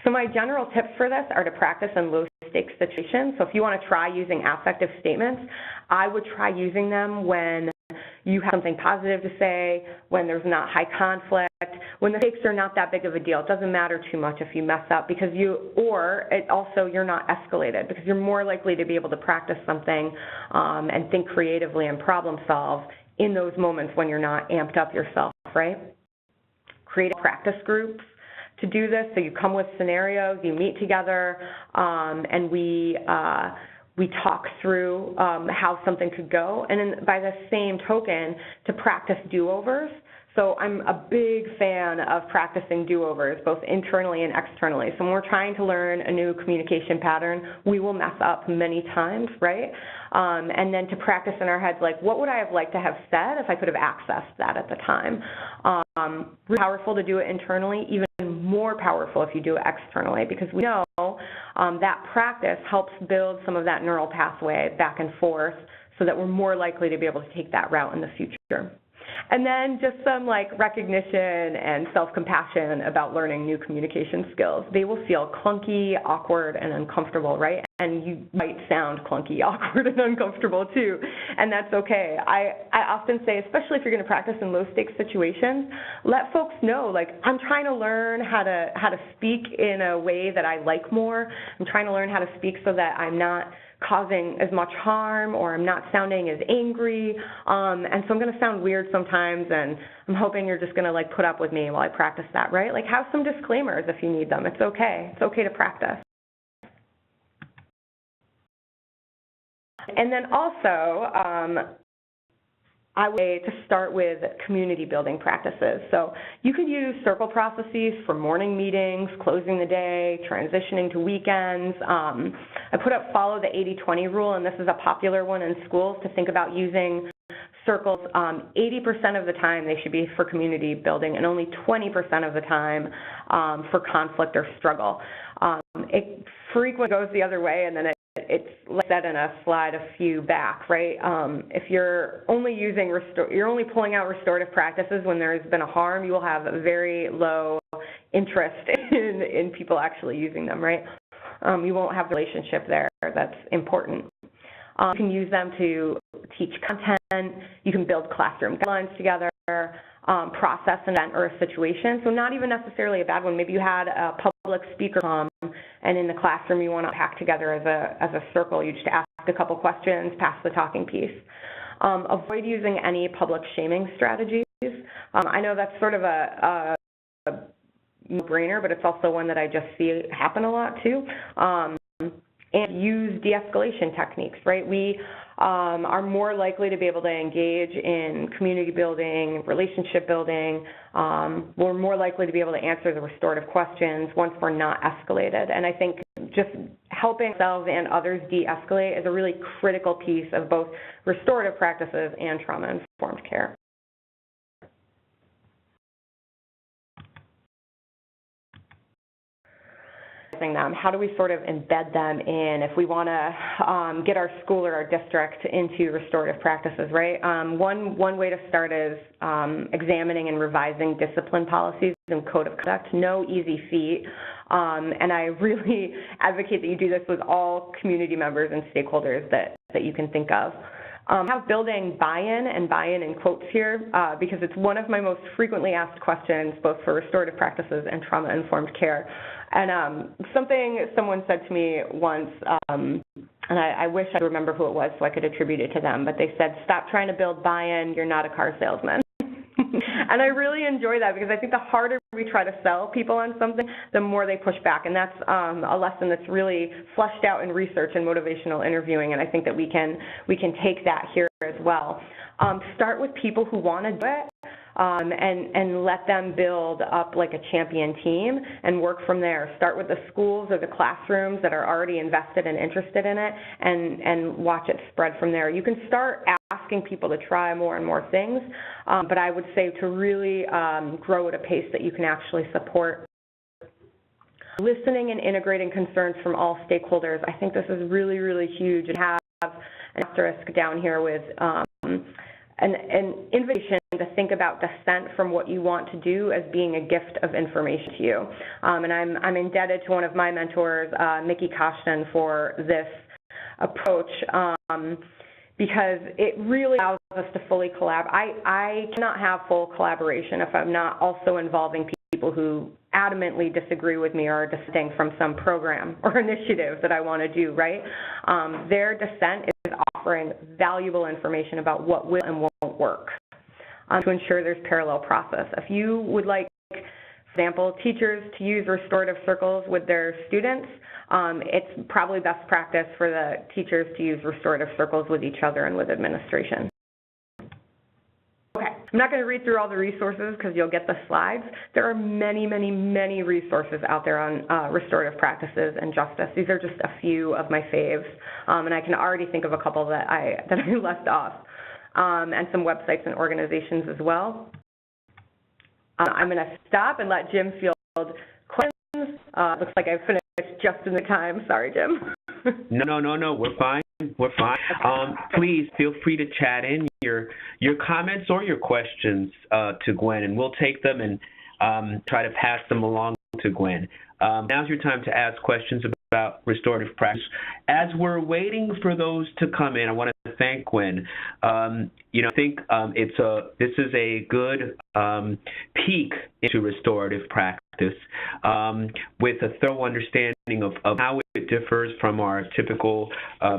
So my general tips for this are to practice in low-stakes situations. So if you want to try using affective statements, I would try using them when you have something positive to say, when there's not high conflict, when the stakes are not that big of a deal. It doesn't matter too much if you mess up because you're not escalated, because you're more likely to be able to practice something and think creatively and problem solve in those moments when you're not amped up yourself, right? Create practice groups to do this. So you come with scenarios, you meet together, and we talk through how something could go, and then by the same token, to practice do-overs. So I'm a big fan of practicing do-overs, both internally and externally. So when we're trying to learn a new communication pattern, we will mess up many times, right? And then to practice in our heads, like, what would I have liked to have said if I could have accessed that at the time? Really powerful to do it internally, even more powerful if you do it externally, because we know that practice helps build some of that neural pathway back and forth so that we're more likely to be able to take that route in the future. And then just some like recognition and self-compassion about learning new communication skills. They will feel clunky, awkward, and uncomfortable, right? And you might sound clunky, awkward, and uncomfortable too, and that's okay. I often say, especially if you're going to practice in low-stakes situations, let folks know, like, I'm trying to learn how to speak in a way that I like more. I'm trying to learn how to speak so that I'm not causing as much harm, or I'm not sounding as angry, and so I'm going to sound weird sometimes, and I'm hoping you're just going to like put up with me while I practice that, right? Like, have some disclaimers if you need them. It's okay. It's okay to practice. And then also, I would say to start with community building practices. So you could use circle processes for morning meetings, closing the day, transitioning to weekends. I put up follow the 80-20 rule, and this is a popular one in schools to think about using circles. 80% of the time they should be for community building, and only 20% of the time for conflict or struggle. It frequently goes the other way, and then it's like that in a slide a few back, right? If you're only you're only pulling out restorative practices when there's been a harm, you will have a very low interest in people actually using them, right? You won't have the relationship there that's important. You can use them to teach content. You can build classroom guidelines together, process an event or a situation. So not even necessarily a bad one. Maybe you had a public speaker and in the classroom you want to pack together as a circle. You just ask a couple questions, pass the talking piece. Avoid using any public shaming strategies. I know that's sort of a no-brainer, but it's also one that I just see happen a lot too. And use de-escalation techniques, right? We are more likely to be able to engage in community building, relationship building. We're more likely to be able to answer the restorative questions once we're not escalated. And I think just helping ourselves and others de-escalate is a really critical piece of both restorative practices and trauma-informed care. them? How do we sort of embed them in if we want to get our school or our district into restorative practices, right? One way to start is examining and revising discipline policies and code of conduct. No easy feat, and I really advocate that you do this with all community members and stakeholders that you can think of. Have building buy-in and buy-in in quotes here because it's one of my most frequently asked questions both for restorative practices and trauma-informed care. And something someone said to me once, and I wish I remember who it was so I could attribute it to them, but they said, "Stop trying to build buy-in, you're not a car salesman." And I really enjoy that because I think the harder we try to sell people on something, the more they push back. And that's a lesson that's really fleshed out in research and motivational interviewing, and I think that we can take that here as well. Start with people who want to do it. And let them build up like a champion team and work from there. Start with the schools or the classrooms that are already invested and interested in it and watch it spread from there. You can start asking people to try more and more things, but I would say to really grow at a pace that you can actually support. Listening and integrating concerns from all stakeholders. I think this is really, really huge. And have an asterisk down here with an invitation to think about dissent from what you want to do as being a gift of information to you. And I'm indebted to one of my mentors, Mickey Koshton, for this approach because it really allows us to fully collaborate. I cannot have full collaboration if I'm not also involving people who adamantly disagree with me or are dissenting from some program or initiative that I want to do, right? Their dissent is offering valuable information about what will and won't work to ensure there's parallel process. If you would like, for example, teachers to use restorative circles with their students, it's probably best practice for the teachers to use restorative circles with each other and with administration. Okay, I'm not going to read through all the resources because you'll get the slides. There are many, many, many resources out there on restorative practices and justice. These are just a few of my faves, and I can already think of a couple that I left off, and some websites and organizations as well. I'm going to stop and let Jim field questions. Looks like I've finished just in the time. Sorry, Jim. No, we're fine. We're fine. Please feel free to chat in your comments or your questions to Gwen, and we'll take them and try to pass them along to Gwen. Now's your time to ask questions about restorative practice. As we're waiting for those to come in, I want to thank Gwen. I think this is a good peek into restorative practice with a thorough understanding of how it differs from our typical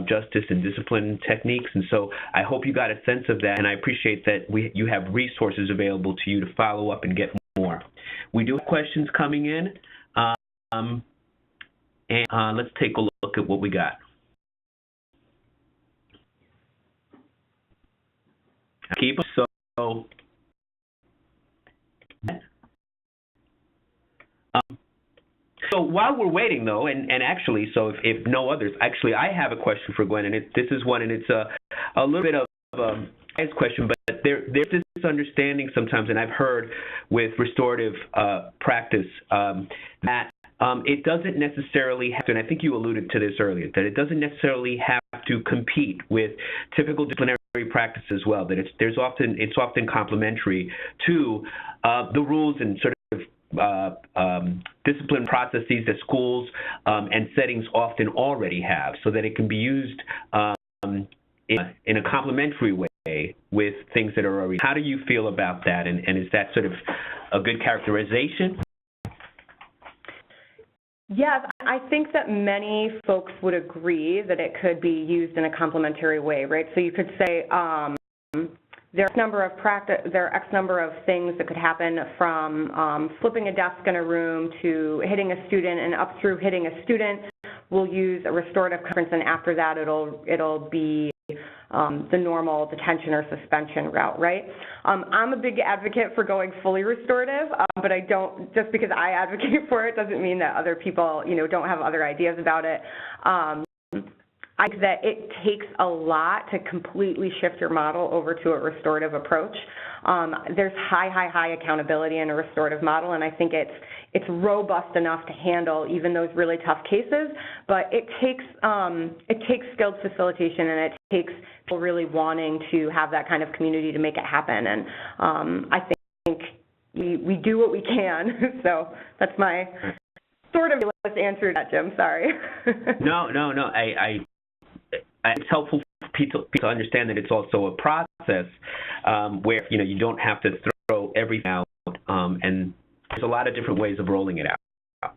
justice and discipline techniques. And so I hope you got a sense of that, and I appreciate that you have resources available to you to follow up and get more. We do have questions coming in, and let's take a look at what we got. Keep so while we're waiting, though, and actually, so if no others, actually, I have a question for Gwen, and this is one, and it's a little bit of a biased question, but there's this understanding sometimes, and I've heard with restorative practice that it doesn't necessarily have to, and I think you alluded to this earlier, that it doesn't necessarily have to compete with typical disciplinary practice as well, that it's often complementary to the rules and sort of discipline processes that schools and settings often already have, so that it can be used in a complementary way with things that are already. How do you feel about that, and is that sort of a good characterization? Yes, I think that many folks would agree that it could be used in a complementary way, right? So you could say there are X number of things that could happen from flipping a desk in a room to hitting a student, and up through hitting a student, we'll use a restorative conference, and after that, it'll be the normal detention or suspension route, right? I'm a big advocate for going fully restorative, but I don't, just because I advocate for it doesn't mean that other people, don't have other ideas about it. I think that it takes a lot to completely shift your model over to a restorative approach. There's high accountability in a restorative model, and I think it's robust enough to handle even those really tough cases, but it takes skilled facilitation, and it takes people really wanting to have that kind of community to make it happen, and I think we do what we can. So that's my sort of answer to that, Jim. Sorry. No. It's helpful for people to understand that it's also a process where you don't have to throw everything out, and there's a lot of different ways of rolling it out.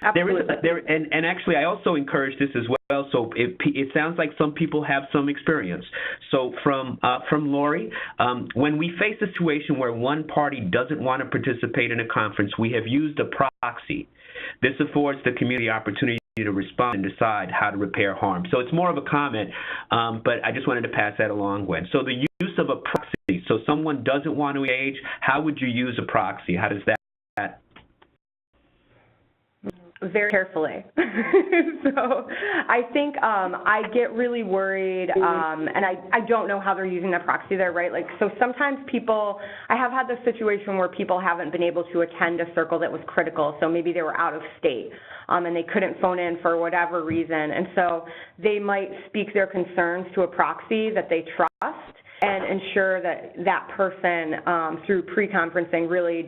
Absolutely. And actually, I also encourage this as well. So it sounds like some people have some experience. So from Lori, when we face a situation where one party doesn't want to participate in a conference, we have used a proxy. This affords the community opportunity to respond and decide how to repair harm. So it's more of a comment, but I just wanted to pass that along, Gwen. So the use of a proxy. So someone doesn't want to engage. How would you use a proxy? How does that? Very carefully. So I think I get really worried, and I don't know how they're using the proxy there, right? Like, so sometimes I have had this situation where people haven't been able to attend a circle that was critical, so maybe they were out of state, and they couldn't phone in for whatever reason, and so they might speak their concerns to a proxy that they trust and ensure that that person, through pre-conferencing, really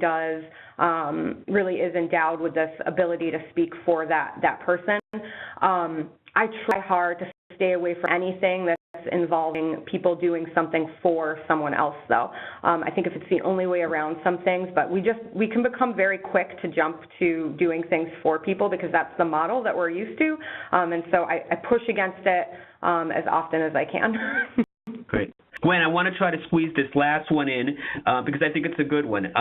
is endowed with this ability to speak for that person. I try hard to stay away from anything that's involving people doing something for someone else, though. I think if it's the only way around some things, but we can become very quick to jump to doing things for people because that's the model that we're used to, and so I push against it as often as I can. Great. Gwen, I want to try to squeeze this last one in because I think it's a good one.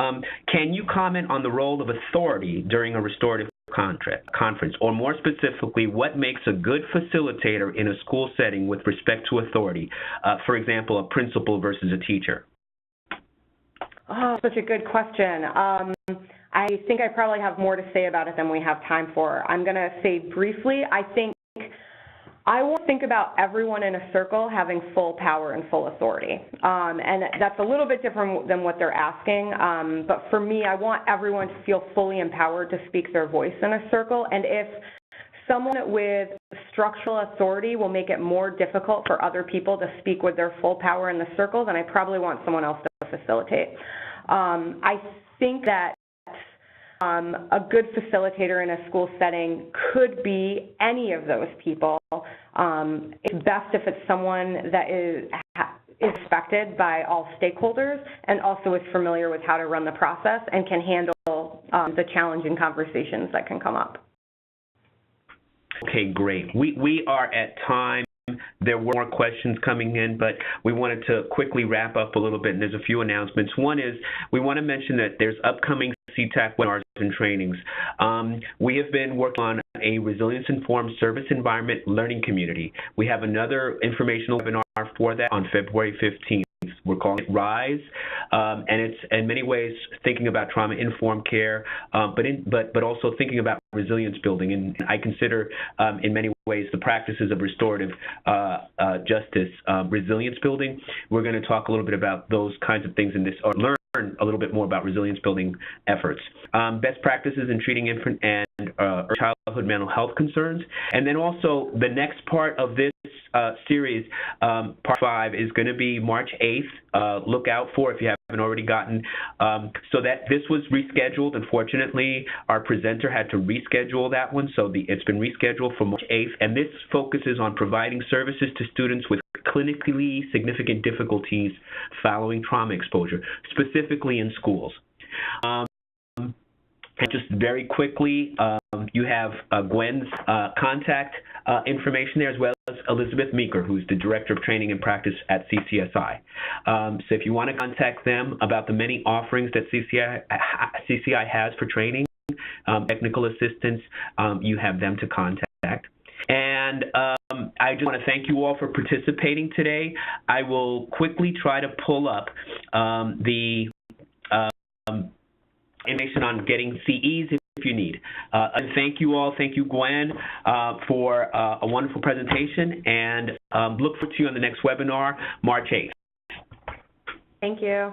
Can you comment on the role of authority during a restorative conference, or more specifically, what makes a good facilitator in a school setting with respect to authority? For example, a principal versus a teacher. Oh, such a good question. I think I probably have more to say about it than we have time for. I'm going to say briefly, I want to think about everyone in a circle having full power and full authority. And that's a little bit different than what they're asking. But for me, I want everyone to feel fully empowered to speak their voice in a circle. And if someone with structural authority will make it more difficult for other people to speak with their full power in the circle, then I probably want someone else to facilitate. I think that a good facilitator in a school setting could be any of those people. It's best if it's someone that is respected by all stakeholders and also is familiar with how to run the process and can handle the challenging conversations that can come up. Okay, great. We are at time. There were more questions coming in, but we wanted to quickly wrap up a little bit, and there's a few announcements. One is we want to mention that there's upcoming CTAC webinars and trainings. We have been working on a resilience-informed service environment learning community. We have another informational webinar for that on February 15th. We're calling it RISE, and it's in many ways thinking about trauma-informed care, but also thinking about resilience building. And I consider in many ways the practices of restorative justice resilience building. We're going to talk a little bit about those kinds of things in this, or learn a little bit more about resilience building efforts. Best practices in treating infant and childhood mental health concerns. And then also the next part of this series, part 5, is going to be March 8th. Look out for if you haven't already gotten. So that this was rescheduled. Unfortunately, our presenter had to reschedule that one, so it's been rescheduled for March 8th. And this focuses on providing services to students with clinically significant difficulties following trauma exposure, specifically in schools. And just very quickly, you have Gwen's contact information there, as well as Elizabeth Meeker, who's the Director of Training and Practice at CCSI. So if you want to contact them about the many offerings that CCI has for training, technical assistance, you have them to contact. And I just want to thank you all for participating today. I will quickly try to pull up the information on getting CEs if if you need. And thank you all. Thank you, Gwen, for a wonderful presentation, and look forward to you on the next webinar, March 8th. Thank you.